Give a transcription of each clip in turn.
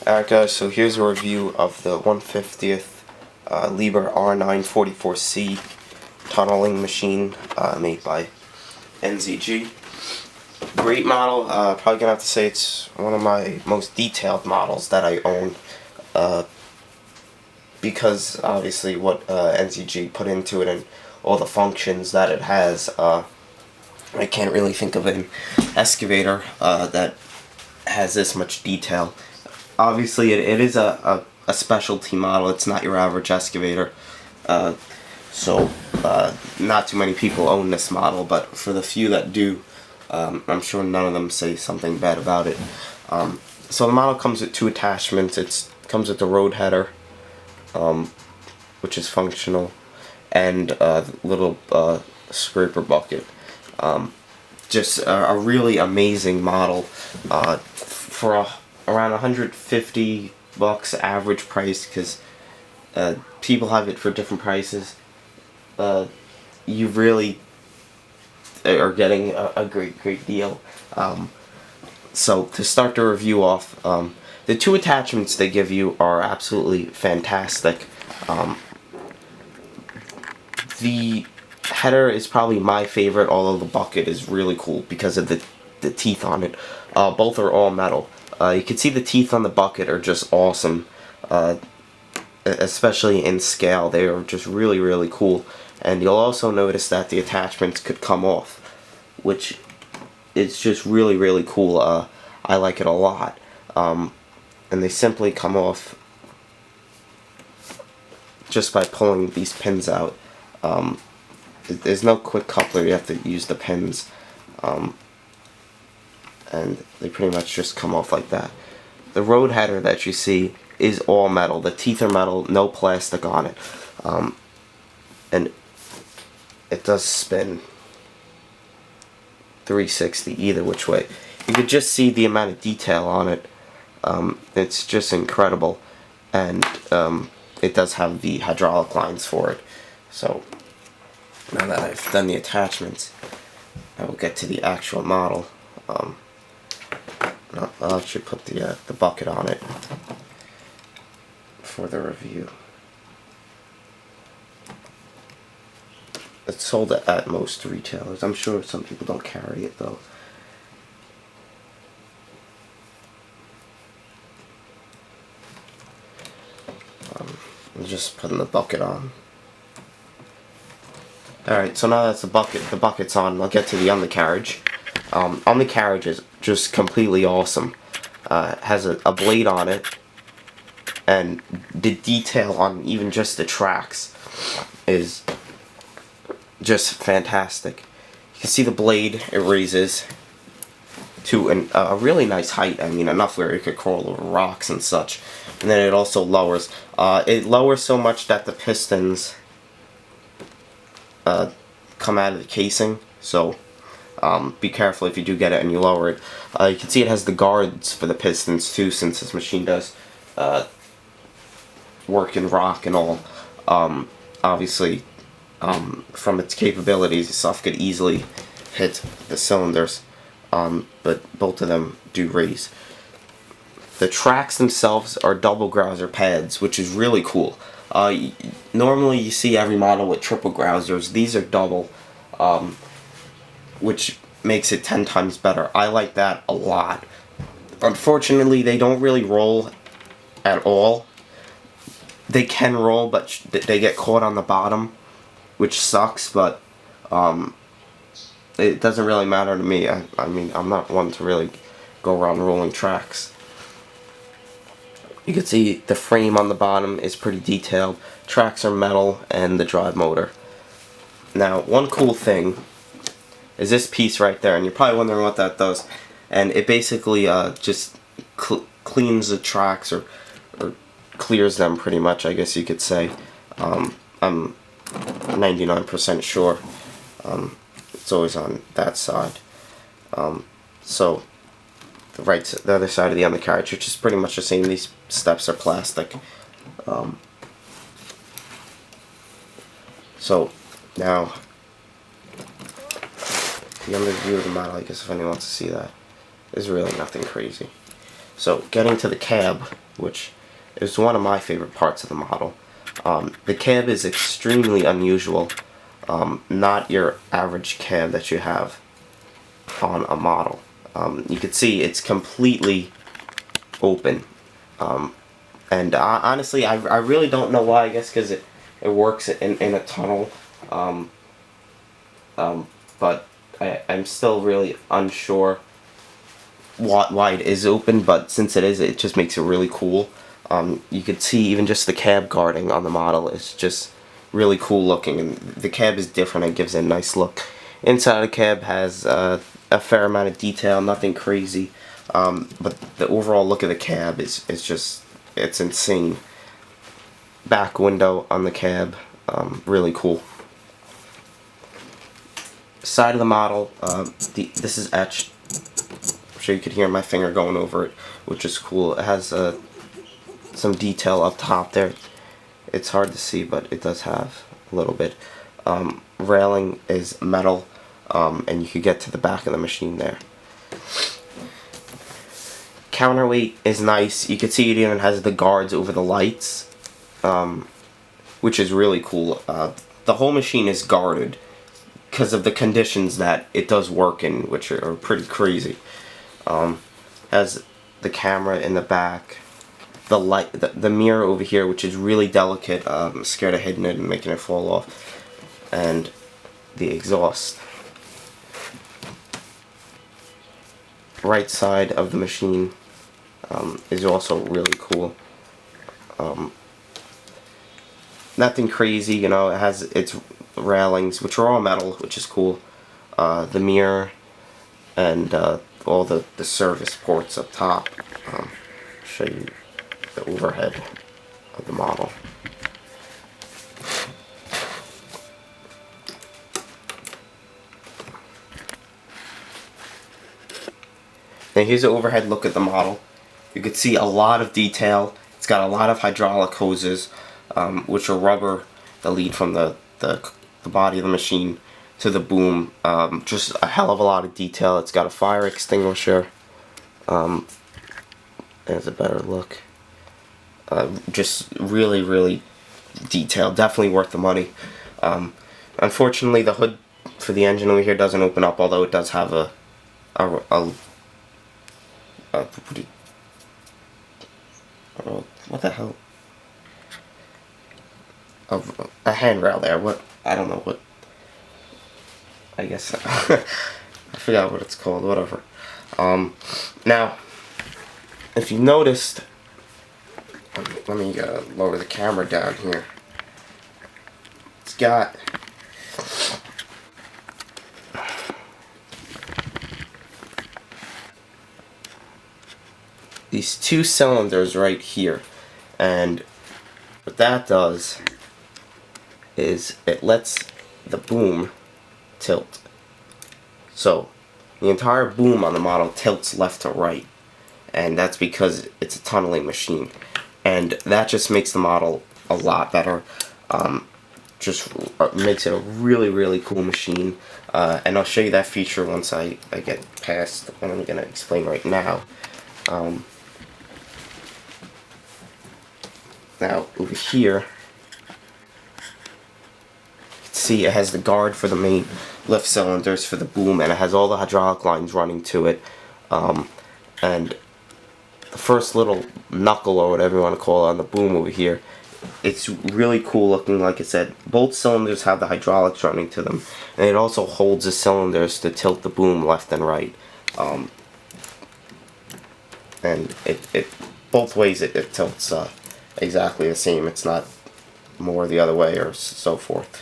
Alright guys, so here's a review of the 150th Liebherr R944C tunneling machine made by NZG. Great model. Probably gonna have to say it's one of my most detailed models that I own, because obviously what NZG put into it and all the functions that it has. I can't really think of an excavator that has this much detail. Obviously it is a specialty model. It's not your average excavator, so not too many people own this model, but for the few that do, I'm sure none of them say something bad about it. So the model comes with two attachments. It comes with the road header, which is functional, and a little scraper bucket. Just a really amazing model for around 150 bucks average price, because people have it for different prices. You really are getting a great deal. So to start the review off, the two attachments they give you are absolutely fantastic. The header is probably my favorite, although the bucket is really cool because of the teeth on it. Both are all metal. You can see the teeth on the bucket are just awesome, especially in scale. They are just really cool. And you'll also notice that the attachments could come off, which is just really cool. I like it a lot. And they simply come off just by pulling these pins out. There's no quick coupler, you have to use the pins, and they pretty much just come off like that. The road header that you see is all metal. The teeth are metal, no plastic on it, and it does spin 360 either which way. You could just see the amount of detail on it. It's just incredible, and it does have the hydraulic lines for it. So now that I've done the attachments, I will get to the actual model. I'll actually put the bucket on it for the review. It's sold at most retailers. I'm sure some people don't carry it though. I'm just putting the bucket on. Alright, so now that's the bucket's on, I'll get to the undercarriage. Undercarriage is just completely awesome. Has a blade on it, and the detail on even just the tracks is just fantastic. You can see the blade, it raises to a really nice height. I mean, enough where it could crawl over rocks and such. And then it also lowers. It lowers so much that the pistons come out of the casing, so be careful if you do get it and you lower it. You can see it has the guards for the pistons too, since this machine does work in rock and all. Obviously, from its capabilities, stuff could easily hit the cylinders, but both of them do raise. The tracks themselves are double grouser pads, which is really cool. Normally you see every model with triple grousers. These are double, which makes it 10 times better. I like that a lot. Unfortunately, they don't really roll at all. They can roll, but they get caught on the bottom, which sucks, but it doesn't really matter to me. I mean, I'm not one to really go around rolling tracks. You can see the frame on the bottom is pretty detailed. Tracks are metal, and the drive motor. Now, one cool thing is this piece right there, and you're probably wondering what that does. And it basically just cleans the tracks, or clears them pretty much, I guess you could say. I'm 99% sure. It's always on that side. So the other side of the undercarriage, which is pretty much the same. These steps are plastic. So now the underview of the model, I guess if anyone wants to see that, is really nothing crazy. So getting to the cab, which is one of my favorite parts of the model. The cab is extremely unusual, not your average cab that you have on a model. You can see it's completely open, and honestly I really don't know why. I guess because it works in a tunnel, but I'm still really unsure why it is open, but since it is, it just makes it really cool. You could see even just the cab guarding on the model is just really cool looking, and the cab is different. It gives it a nice look. Inside the cab has a fair amount of detail, nothing crazy, but the overall look of the cab is just, it's insane. Back window on the cab, really cool. Side of the model, this is etched. I'm sure you could hear my finger going over it, which is cool. It has some detail up top there. It's hard to see, but it does have a little bit. Railing is metal, and you could get to the back of the machine there. Counterweight is nice. You can see it even has the guards over the lights, which is really cool. The whole machine is guarded because of the conditions that it does work in, which are pretty crazy. Has the camera in the back, the light, the mirror over here, which is really delicate. I'm scared of hitting it and making it fall off, and the exhaust. Right side of the machine is also really cool. Nothing crazy, you know. It has its railings, which are all metal, which is cool. The mirror and all the service ports up top. Show you the overhead of the model. Now here's an overhead look at the model. You can see a lot of detail. It's got a lot of hydraulic hoses, which are rubber that lead from the body of the machine to the boom. Just a hell of a lot of detail. It's got a fire extinguisher. There's a better look. Just really detailed. Definitely worth the money. Unfortunately, the hood for the engine over here doesn't open up, although it does have what the hell? A handrail there. What? I don't know what. I guess I forgot what it's called. Whatever. Now, if you noticed, let me lower the camera down here. It's got these two cylinders right here, and what that does is it lets the boom tilt. So the entire boom on the model tilts left to right, and that's because it's a tunneling machine, and that just makes the model a lot better. Just makes it a really cool machine, and I'll show you that feature once I get past what I'm going to explain right now. Now over here, you can see it has the guard for the main lift cylinders for the boom, and it has all the hydraulic lines running to it. And the first little knuckle, or whatever you want to call it, on the boom over here, it's really cool looking. Like I said, both cylinders have the hydraulics running to them, and it also holds the cylinders to tilt the boom left and right. And it both ways it tilts exactly the same. It's not more the other way or so forth.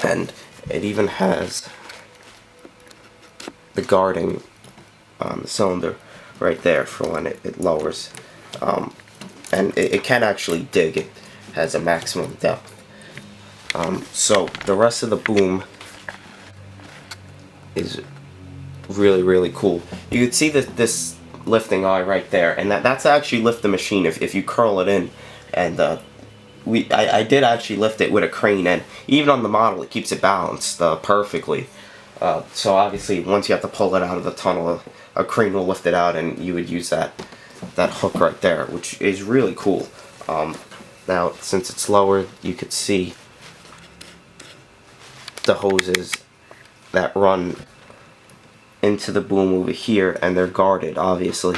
And it even has the guarding on the cylinder right there for when it lowers. And it can actually dig. It has a maximum depth. So the rest of the boom is really cool. You can see this lifting eye right there, and that's actually lift the machine if you curl it in. And I did actually lift it with a crane, and even on the model it keeps it balanced perfectly. So obviously once you have to pull it out of the tunnel, a crane will lift it out, and you would use that that hook right there, which is really cool. Now, since it's lower, you could see the hoses that run into the boom over here, and they're guarded, obviously,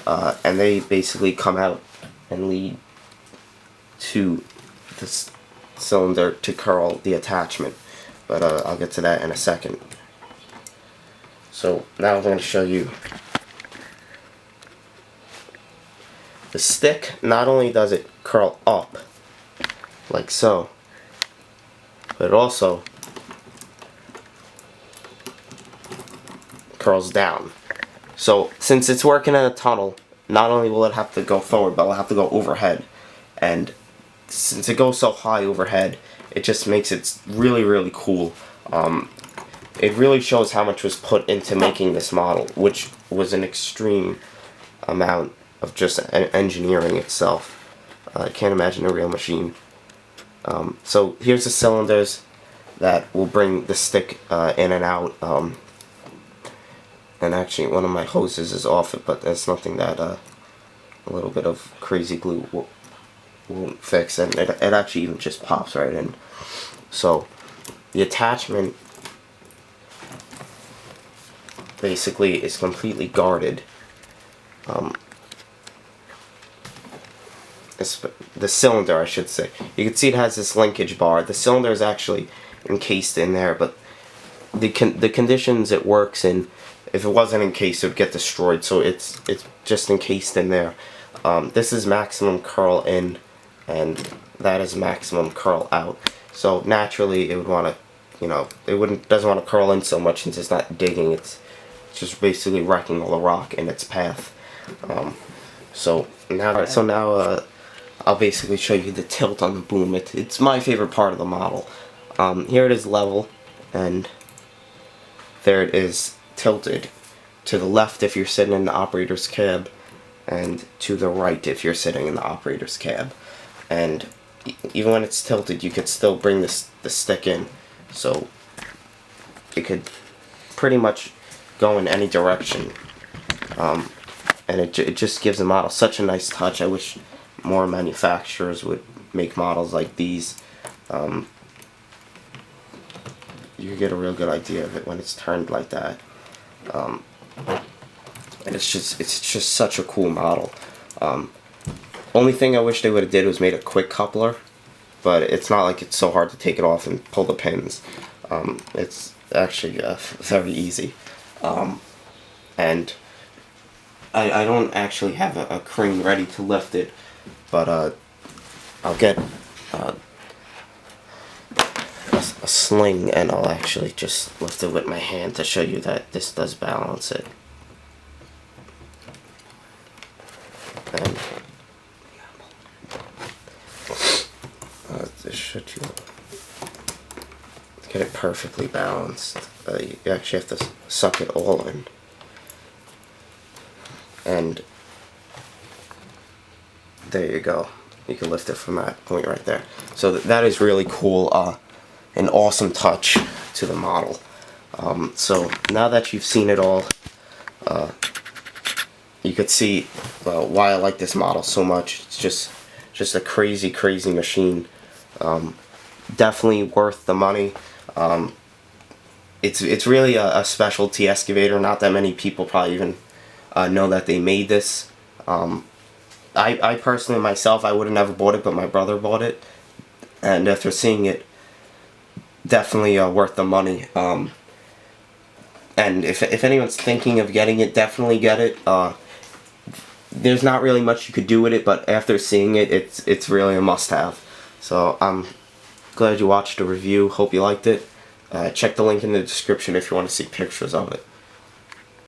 and they basically come out and lead to this cylinder to curl the attachment, but I'll get to that in a second. So now I'm going to show you the stick. Not only does it curl up like so, but it also curls down. So since it's working in a tunnel, not only will it have to go forward, but it'll have to go overhead. And since it goes so high overhead, it just makes it really, really cool. It really shows how much was put into making this model, which was an extreme amount of just engineering itself. I can't imagine a real machine. So here's the cylinders that will bring the stick in and out. And actually, one of my hoses is off it, but there's nothing that a little bit of crazy glue won't fix, and it actually even just pops right in. So the attachment basically is completely guarded. The cylinder, I should say. You can see it has this linkage bar. The cylinder is actually encased in there, but the conditions it works in, if it wasn't encased, it would get destroyed. So it's just encased in there. This is maximum curl in, and that is maximum curl out. So naturally, it would want to, doesn't want to curl in so much since it's not digging. It's just basically wrecking all the rock in its path. So now I'll basically show you the tilt on the boom. It's my favorite part of the model. Here it is level, and there it is tilted to the left if you're sitting in the operator's cab, and to the right if you're sitting in the operator's cab. And even when it's tilted, you could still bring the stick in, so it could pretty much go in any direction. And it just gives the model such a nice touch. I wish more manufacturers would make models like these. You get a real good idea of it when it's turned like that. And it's just such a cool model. Only thing I wish they would have did was made a quick coupler, but it's not like it's so hard to take it off and pull the pins. It's actually very easy. And I don't actually have a crane ready to lift it, but I'll get a sling, and I'll actually just lift it with my hand to show you that this does balance it. And this should get it perfectly balanced. You actually have to suck it all in. And there you go. You can lift it from that point right there. So that is really cool. An awesome touch to the model. So now that you've seen it all, you could see why I like this model so much. It's just a crazy, crazy machine. Definitely worth the money. It's really a specialty excavator. Not that many people probably even know that they made this. I personally, myself, I would have never bought it, but my brother bought it. And after seeing it, definitely worth the money. And if anyone's thinking of getting it, definitely get it. There's not really much you could do with it, but after seeing it, it's really a must-have. So I'm glad you watched the review. Hope you liked it. Check the link in the description if you want to see pictures of it.